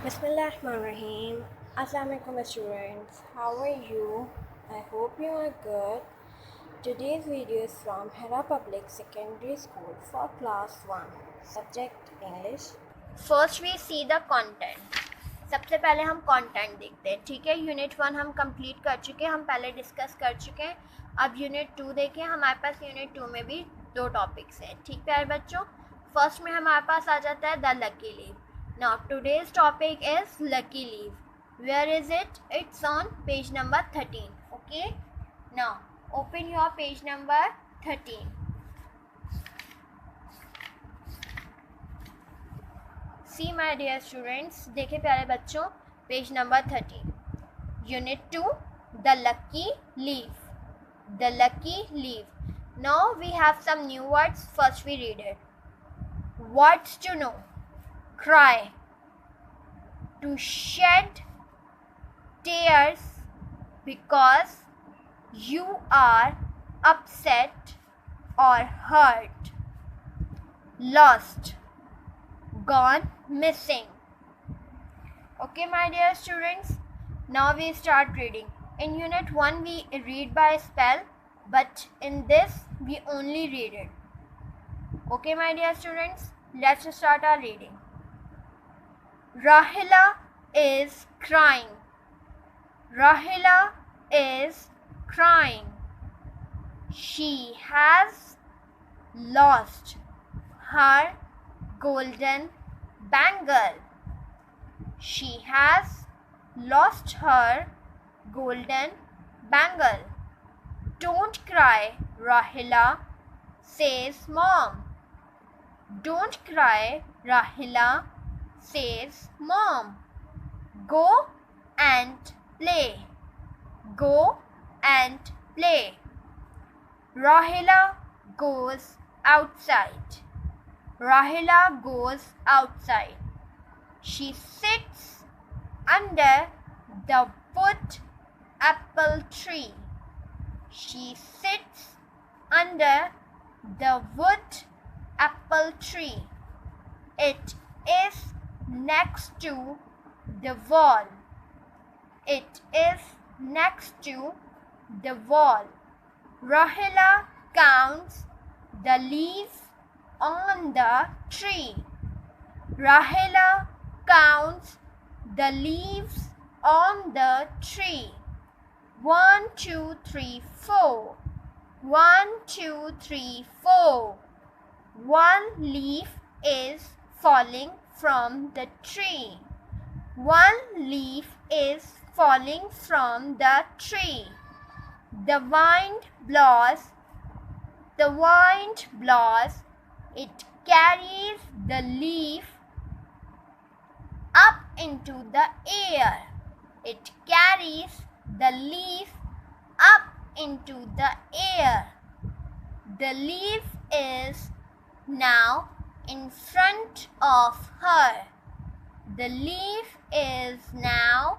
Bismillahirrahmanirrahim. Assalamualaikum students. How are you? I hope you are good. Today's video is from Hera Public Secondary School for class 1. Subject English. First we see the content. सबसे पहले हम content देखते हैं. ठीक है, unit 1 हम complete कर चुके हैं, हम पहले डिस्कस कर चुके हैं. अब यूनिट 2 देखें. हमारे पास यूनिट 2 में भी 2 टॉपिक्स हैं. ठीक प्यारे बच्चों, फर्स्ट में हमारे पास आ जाता है the lucky leave. Now today's topic is lucky leave. Where is it? It's on page number 13. Okay, now open your page number 13. See my dear students, देखिए प्यारे बच्चों, page number 13, unit 2, the lucky leave. The lucky leave. Now we have some new words. First we read it. Words to know: cry, to shed tears because you are upset or hurt. Lost, gone missing. Okay my dear students, now we start reading. In unit 1 we read by spell, but in this we only read it. Okay my dear students, let's start our reading. Rahila is crying. Rahila is crying. She has lost her golden bangle. She has lost her golden bangle. Don't cry, Rahila, says Mom. Don't cry, Rahila, says Mom. Go and play. Go and play. Rahila goes outside. Rahila goes outside. She sits under the wood apple tree. She sits under the wood apple tree. It is next to the wall. It is next to the wall. Rahila counts the leaves on the tree. Rahila counts the leaves on the tree. 1, 2, 3, 4. 1, 2, 3, 4. One leaf is falling from the tree. One leaf is falling from the tree. The wind blows. The wind blows. It carries the leaf up into the air. It carries the leaf up into the air. The leaf is now in front of her. The leaf is now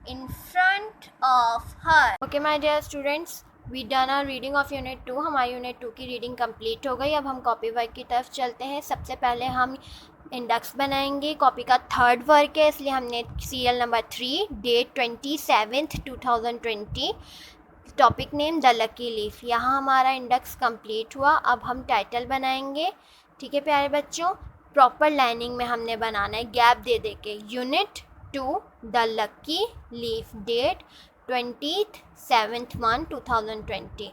in front of her. Okay my dear students, we done our reading of unit 2. हमारी unit 2 की reading complete हो गई. अब हम copy work की तरफ चलते हैं. सबसे पहले हम इंडेक्स बनाएंगे. कॉपी का 3rd वर्क है, इसलिए हमने serial number 3, date 27th 2020, topic name the lucky leaf. यहाँ हमारा इंडेक्स कंप्लीट हुआ. अब हम टाइटल बनाएंगे. ठीक है प्यारे बच्चों, प्रॉपर लाइनिंग में हमने बनाना है, गैप दे दे के. Unit 2 the lucky leaf, date 27/1/2020.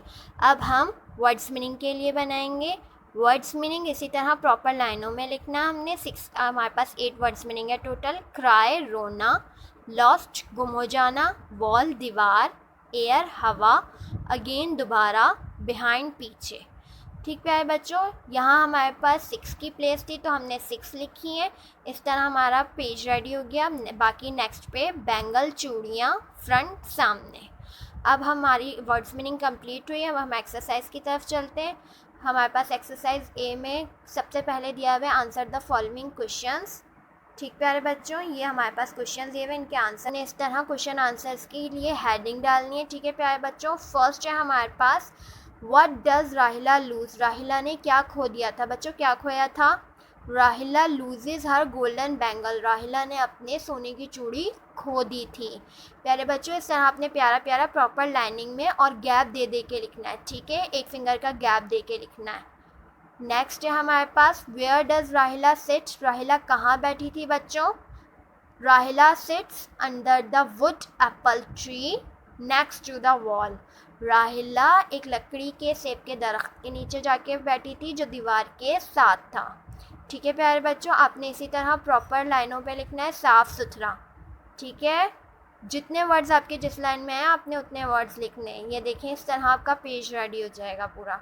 अब हम वर्ड्स मीनिंग के लिए बनाएंगे. वर्ड्स मीनिंग इसी तरह प्रॉपर लाइनों में लिखना. हमने 6, हमारे पास 8 वर्ड्स मीनिंग है टोटल. क्राई, रोना. लॉस्ट, गुम हो जाना. वॉल, दीवार. एयर, हवा. अगेन, दोबारा. बिहाइंड, पीछे. ठीक प्यारे बच्चों, यहाँ हमारे पास 6 की प्लेस थी तो हमने 6 लिखी है. इस तरह हमारा पेज रेडी हो गया. बाकी नेक्स्ट पे बैंगल, चूड़ियाँ, फ्रंट, सामने. अब हमारी वर्ड्स मीनिंग कंप्लीट हुई है. अब हम एक्सरसाइज की तरफ चलते हैं. हमारे पास एक्सरसाइज ए में सबसे पहले दिया हुआ है आंसर द फॉलोइंग क्वेश्चंस. ठीक प्यारे बच्चों, ये हमारे पास क्वेश्चन दिए हुए, इनके आंसर ने इस तरह क्वेश्चन आंसर्स के लिए हेडिंग डालनी है. ठीक है प्यारे बच्चों, फर्स्ट है हमारे पास व्हाट डज़ राहिला लूज़. राहिला ने क्या खो दिया था बच्चों, क्या खोया था? राहिला लूजेज हर गोल्डन बैंगल, राहिला ने अपने सोने की चूड़ी खो दी थी। प्यारे बच्चों, इस तरह आपने प्यारा प्यारा प्रॉपर लाइनिंग में और गैप दे दे के लिखना है, ठीक है, एक फिंगर का गैप दे के लिखना है। नेक्स्ट है हमारे पास where does Rahila sit, Rahila कहाँ बैठी थी बच्चों? Rahila sits under the wood apple tree next to the wall, Rahila एक लकड़ी के सेब के दरख्त के नीचे जाके बैठी थी जो दीवार के साथ था। ठीक है प्यारे बच्चों, आपने इसी तरह प्रॉपर लाइनों पे लिखना है, साफ सुथरा, ठीक है। जितने वर्ड्स आपके जिस लाइन में हैं आपने उतने वर्ड्स लिखने हैं। ये देखें, इस तरह आपका पेज रेडी हो जाएगा पूरा,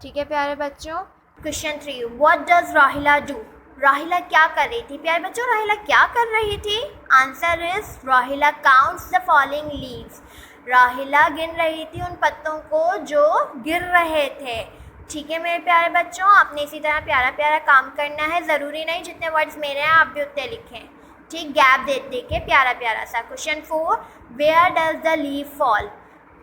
ठीक है प्यारे बच्चों। क्वेश्चन 3, व्हाट डज राहिला डू, राहिला क्या कर रही थी? प्यारे बच्चों, राहिला क्या कर रही थी? आंसर इज राहिला काउंट्स द फॉलिंग लीव्स, राहिला गिन रही थी उन पत्तों को जो गिर रहे थे। ठीक है मेरे प्यारे बच्चों, आपने इसी तरह प्यारा प्यारा काम करना है, ज़रूरी नहीं जितने वर्ड्स मेरे हैं आप भी उतने लिखें, ठीक, गैप दे दे के प्यारा प्यारा सा। Question 4, where does the leaf fall,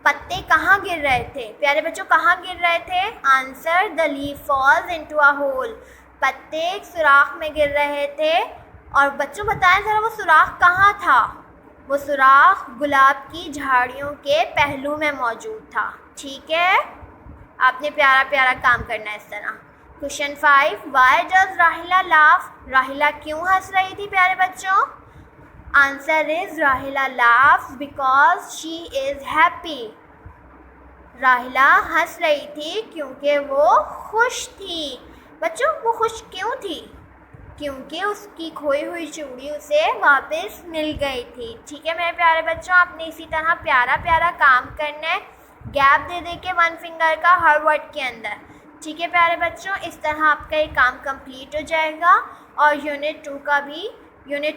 पत्ते कहाँ गिर रहे थे? प्यारे बच्चों, कहाँ गिर रहे थे? Answer, the leaf falls into a hole, पत्ते एक सुराख में गिर रहे थे। और बच्चों बताएं ज़रा वो सुराख कहाँ था? वो सुराख गुलाब की झाड़ियों के पहलू में मौजूद था। ठीक है, आपने प्यारा प्यारा काम करना है इस तरह। क्वेश्चन 5, वाई डज राहिला लाफ, राहिला क्यों हंस रही थी प्यारे बच्चों? आंसर इज राहिला laughs because she is happy, राहिला हंस रही थी क्योंकि वो खुश थी। बच्चों, वो खुश क्यों थी? क्योंकि उसकी खोई हुई चूड़ी उसे वापस मिल गई थी। ठीक है मेरे प्यारे बच्चों, आपने इसी तरह प्यारा प्यारा काम करना है, गैप दे दे के वन फिंगर का हर वर्ड के अंदर। ठीक है प्यारे बच्चों, इस तरह आपका ये काम कंप्लीट हो जाएगा और यूनिट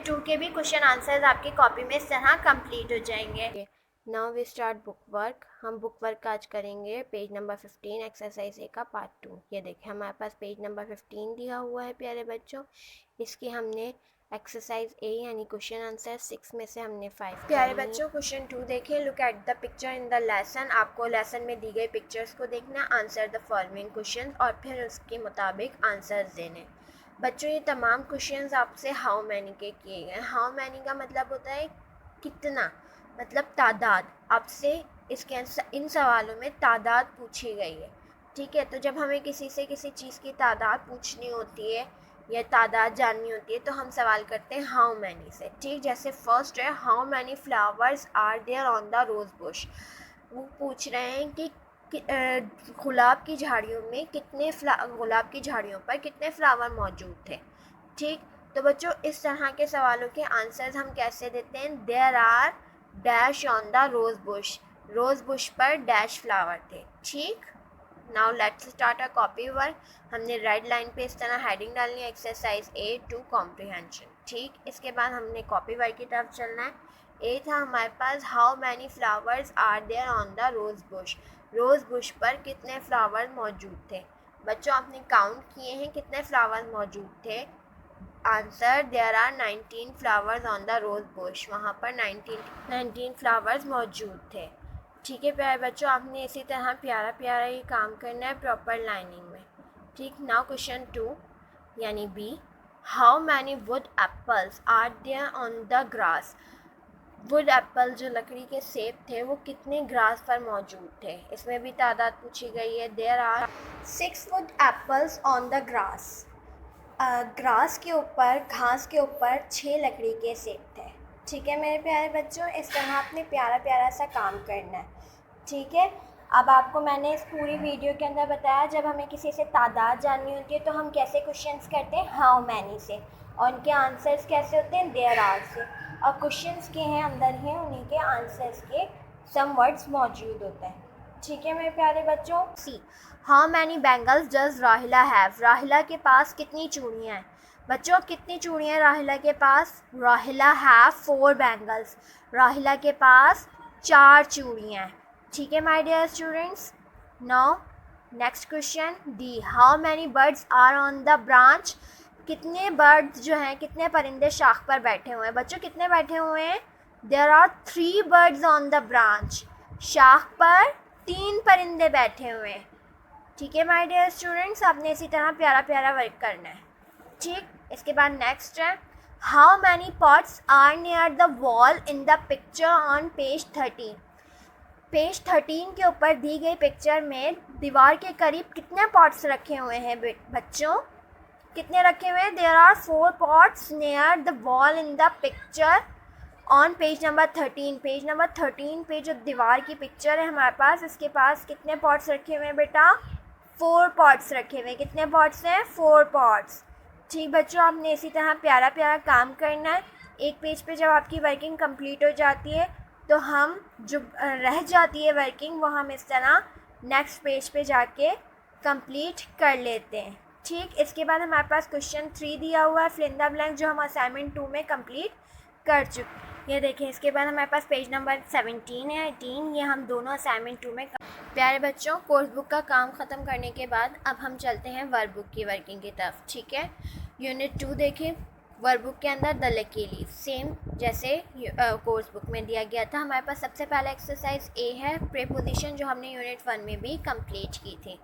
2 के भी क्वेश्चन आंसर्स आपकी कॉपी में इस तरह कंप्लीट हो जाएंगे। Now we start book work. हम बुक वर्क आज करेंगे पेज नंबर 15 एक्सरसाइज ए का पार्ट 2। ये देखिए हमारे पास पेज नंबर 15 दिया हुआ है प्यारे बच्चों, इसकी हमने एक्सरसाइज ए यानी क्वेश्चन आंसर 6 में से हमने 5। प्यारे बच्चों, क्वेश्चन 2 देखें, look at the picture in the lesson, आपको लेसन में दी गई पिक्चर्स को देखना, आंसर द फॉलोइंग क्वेश्चन और फिर उसके मुताबिक आंसर्स देने। बच्चों, ये तमाम क्वेश्चंस आपसे हाउ मैनी के किए गए। हाउ मैनी का मतलब होता है कितना, मतलब तादाद, आपसे इसके इन सवालों में तादाद पूछी गई है। ठीक है, तो जब हमें किसी से किसी चीज़ की तादाद पूछनी होती है या तादाद जाननी होती है तो हम सवाल करते हैं हाउ मैनी से। ठीक, जैसे फर्स्ट है how many flowers are there on the rose bush, वो पूछ रहे हैं कि गुलाब की झाड़ियों में गुलाब की झाड़ियों पर कितने फ्लावर मौजूद थे। ठीक, तो बच्चों इस तरह के सवालों के आंसर्स हम कैसे देते हैं? There are dash on the rose bush पर डैश फ्लावर थे। ठीक, now let's start a copy work. हमने रेड लाइन पे इस तरह हेडिंग डालनी है, एक्सरसाइज ए टू कॉम्प्रिहेंशन। ठीक, इसके बाद हमने कॉपी वर्क की तरफ चलना है। ए था हमारे पास how many flowers are there on the rose bush पर कितने फ्लावर मौजूद थे। बच्चों आपने काउंट किए हैं कितने फ्लावर मौजूद थे? Answer, there are 19 flowers on the rose bush, वहाँ पर 19 फ्लावर्स मौजूद थे। ठीक है प्यारे बच्चों, आपने इसी तरह प्यारा प्यारा ये काम करना है प्रॉपर लाइनिंग में। ठीक, नाउ क्वेश्चन 2 यानी b, how many wood apples are there on the grass, wood apple जो लकड़ी के सेब थे वो कितने ग्रास पर मौजूद थे, इसमें भी तादाद पूछी गई है। There are 6 wood apples on the grass, grass के ऊपर, घास के ऊपर 6 लकड़ी के सेब थे। ठीक है मेरे प्यारे बच्चों, इस तरह आपने प्यारा प्यारा सा काम करना है। ठीक है, अब आपको मैंने इस पूरी वीडियो के अंदर बताया जब हमें किसी से तादाद जाननी होती है तो हम कैसे क्वेश्चंस करते हैं, हाउ मैनी से, और उनके आंसर्स कैसे होते हैं, देयर आर से, और क्वेश्चंस के हैं अंदर हैं उन्हीं के आंसर्स के सम वर्ड्स मौजूद होते हैं। ठीक है मेरे प्यारे बच्चों। सी, हाउ मैनी बैंगल्स डज राहिला हैव, राहिला के पास कितनी चूड़ियाँ हैं? बच्चों कितनी चूड़ियाँ राहिला के पास? राहिला हैव 4 बैंगल्स, राहिला के पास 4 चूड़ियाँ हैं। ठीक है my dear students. Now next question d, how many birds are on the branch, कितने बर्ड्स जो हैं, कितने परिंदे शाख पर बैठे हुए हैं? बच्चों कितने बैठे हुए हैं? There are 3 birds on the branch, शाख पर 3 परिंदे बैठे हुए हैं। ठीक है माय डियर स्टूडेंट्स, आपने इसी तरह प्यारा प्यारा वर्क करना है। ठीक, इसके बाद नेक्स्ट है how many pots are near the wall in the picture on page 13। Page 13 के ऊपर दी गई पिक्चर में दीवार के करीब कितने पॉट्स रखे हुए हैं बच्चों? कितने रखे हुए हैं? There are 4 pots near the wall in the picture on page number 13। Page number 13 पे जो दीवार की पिक्चर है हमारे पास, इसके पास कितने पॉट्स रखे हुए हैं बेटा? 4 पॉट्स रखे हुए हैं। कितने पॉट्स हैं? 4 पॉट्स। ठीक बच्चों, आपने इसी तरह प्यारा प्यारा काम करना है। एक पेज पे जब आपकी वर्किंग कंप्लीट हो जाती है तो हम जो रह जाती है वर्किंग वो हम इस तरह नेक्स्ट पेज पे जाके कंप्लीट कर लेते हैं। ठीक, इसके बाद हमारे पास क्वेश्चन 3 दिया हुआ है फिल इन द ब्लैंक, जो हम असाइनमेंट 2 में कंप्लीट कर चुके हैं। ये देखें, इसके बाद हमारे पास पेज नंबर 17 है 18, ये हम दोनों असाइनमेंट 2 में। प्यारे बच्चों, कोर्स बुक का काम ख़त्म करने के बाद अब हम चलते हैं वर्क बुक की वर्किंग की तरफ। ठीक है, यूनिट 2 देखें। वर्क बुक के अंदर द लकी लीफ सेम जैसे कोर्स बुक में दिया गया था। हमारे पास सबसे पहला एक्सरसाइज ए है प्रीपोजिशन, जो हमने यूनिट 1 में भी कंप्लीट की थी।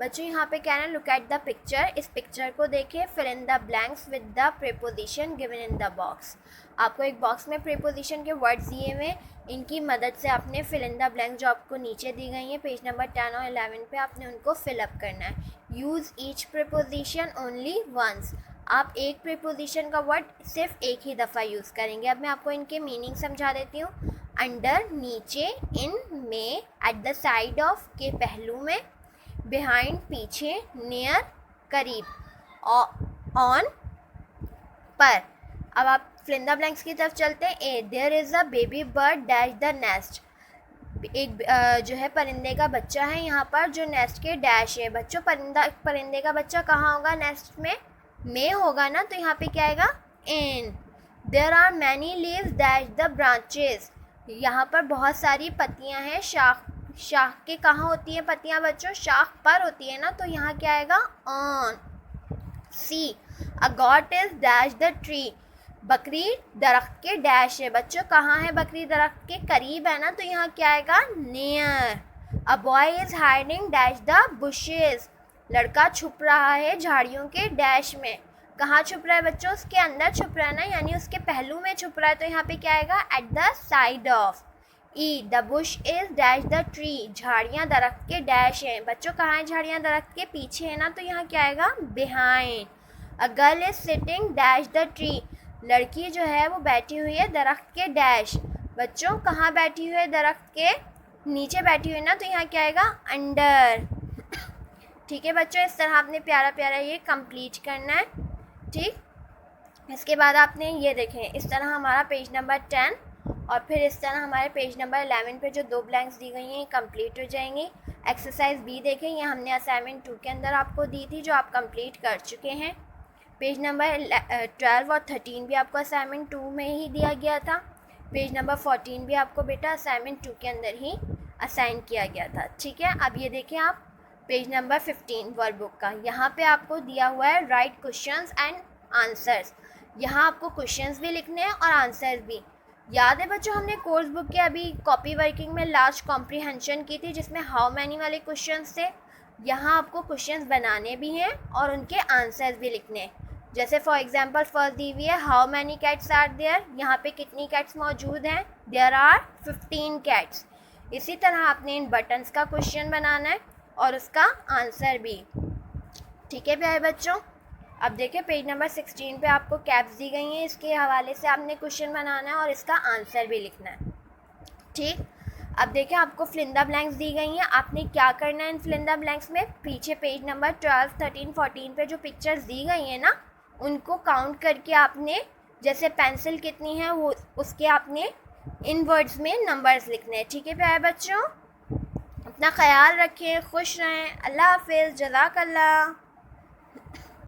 बच्चों यहाँ पे क्या है, लुक एट द पिक्चर। इस पिक्चर को देखें, fill in the blanks with the preposition given in the box. आपको एक बॉक्स में प्रीपोजिशन के वर्ड्स दिए हुए, इनकी मदद से आपने फिल इन द ब्लैंक जो आपको नीचे दी गई हैं पेज नंबर 10 और 11 पे, आपने उनको फिलअप करना है। Use each preposition only once. आप एक प्रीपोजिशन का वर्ड सिर्फ एक ही दफ़ा यूज़ करेंगे। अब मैं आपको इनके मीनिंग समझा देती हूँ। अंडर नीचे, इन में, एट द साइड ऑफ के पहलू में, बिहाइंड पीछे, नियर करीब, ऑन पर। अब आप फिल इन द ब्लैंक्स की तरफ चलते हैं। ए there is a baby bird dash the nest. एक जो है परिंदे का बच्चा है यहाँ पर, जो नेस्ट के डैश है। बच्चों, परिंदे का बच्चा कहाँ होगा? नेस्ट में होगा ना, तो यहाँ पे क्या आएगा? In. There are many leaves dash the branches. यहाँ पर बहुत सारी पत्तियाँ हैं। शाख के कहाँ होती हैं पत्तियाँ बच्चों? शाख पर होती है ना, तो यहाँ क्या आएगा? On. See a goat is dash the tree. बकरी दरख्त के डैश है। बच्चों, कहाँ है बकरी? दरख्त के करीब है ना, तो यहाँ क्या आएगा? Near. A boy is hiding dash the bushes. लड़का छुप रहा है झाड़ियों के डैश में। कहाँ छुप रहा है बच्चों? उसके अंदर छुप रहा है ना, यानी उसके पहलू में छुप रहा है, तो यहाँ पे क्या आएगा? At the side of. E the Bush is dash the tree. झाड़ियाँ दरख्त के डैश हैं। बच्चों, कहाँ है झाड़ियाँ? दरख्त के पीछे है ना, तो यहाँ क्या आएगा? Behind. A girl is sitting dash the tree. लड़की जो है वो बैठी हुई है दरख्त के डैश। बच्चों, कहाँ बैठी हुई है? दरख्त के नीचे बैठी हुई है ना, तो यहाँ क्या आएगा? अंडर। ठीक है बच्चों, इस तरह आपने प्यारा प्यारा ये कंप्लीट करना है। ठीक, इसके बाद आपने ये देखें, इस तरह हमारा पेज नंबर 10 और फिर इस तरह हमारे पेज नंबर 11 पे जो 2 ब्लैंक्स दी गई हैं कंप्लीट हो जाएंगी। एक्सरसाइज बी देखें, ये हमने असाइनमेंट 2 के अंदर आपको दी थी, जो आप कंप्लीट कर चुके हैं। पेज नंबर 12 और 13 भी आपको असाइनमेंट 2 में ही दिया गया था। पेज नंबर 14 भी आपको बेटा असाइनमेंट 2 के अंदर ही असाइन किया गया था। ठीक है, अब ये देखें आप पेज नंबर 15 वर्क बुक का, यहाँ पे आपको दिया हुआ है राइट क्वेश्चंस एंड आंसर्स। यहाँ आपको क्वेश्चंस भी लिखने हैं और आंसर्स भी। याद है बच्चों, हमने कोर्स बुक के अभी कॉपी वर्किंग में लास्ट कॉम्प्रीहेंशन की थी, जिसमें हाउ मैनी वाले क्वेश्चंस थे। यहाँ आपको क्वेश्चंस बनाने भी हैं और उनके आंसर्स भी लिखने हैं। जैसे फॉर एग्जांपल फर्स्ट दी हुई है how many cats are there. यहाँ पे कितनी कैट्स मौजूद हैं? There are 15 cats. इसी तरह आपने इन बटन्स का क्वेश्चन बनाना है और उसका आंसर भी। ठीक है प्यारे बच्चों, अब देखिए पेज नंबर 16 पे आपको कैप्स दी गई हैं, इसके हवाले से आपने क्वेश्चन बनाना है और इसका आंसर भी लिखना है। ठीक, अब देखिए आपको फिल इन द ब्लैंक्स दी गई हैं। आपने क्या करना है इन फिल इन द ब्लैंक्स में? पीछे पेज नंबर 12, 13, 14 पे जो पिक्चर्स दी गई हैं ना, उनको काउंट करके आपने, जैसे पेंसिल कितनी है वो उसके आपने इन वर्ड्स में नंबर्स लिखने हैं। ठीक है प्यारे बच्चों, अपना ख्याल रखें, खुश रहें। अल्लाह हाफिज़, जज़ाकल्लाह।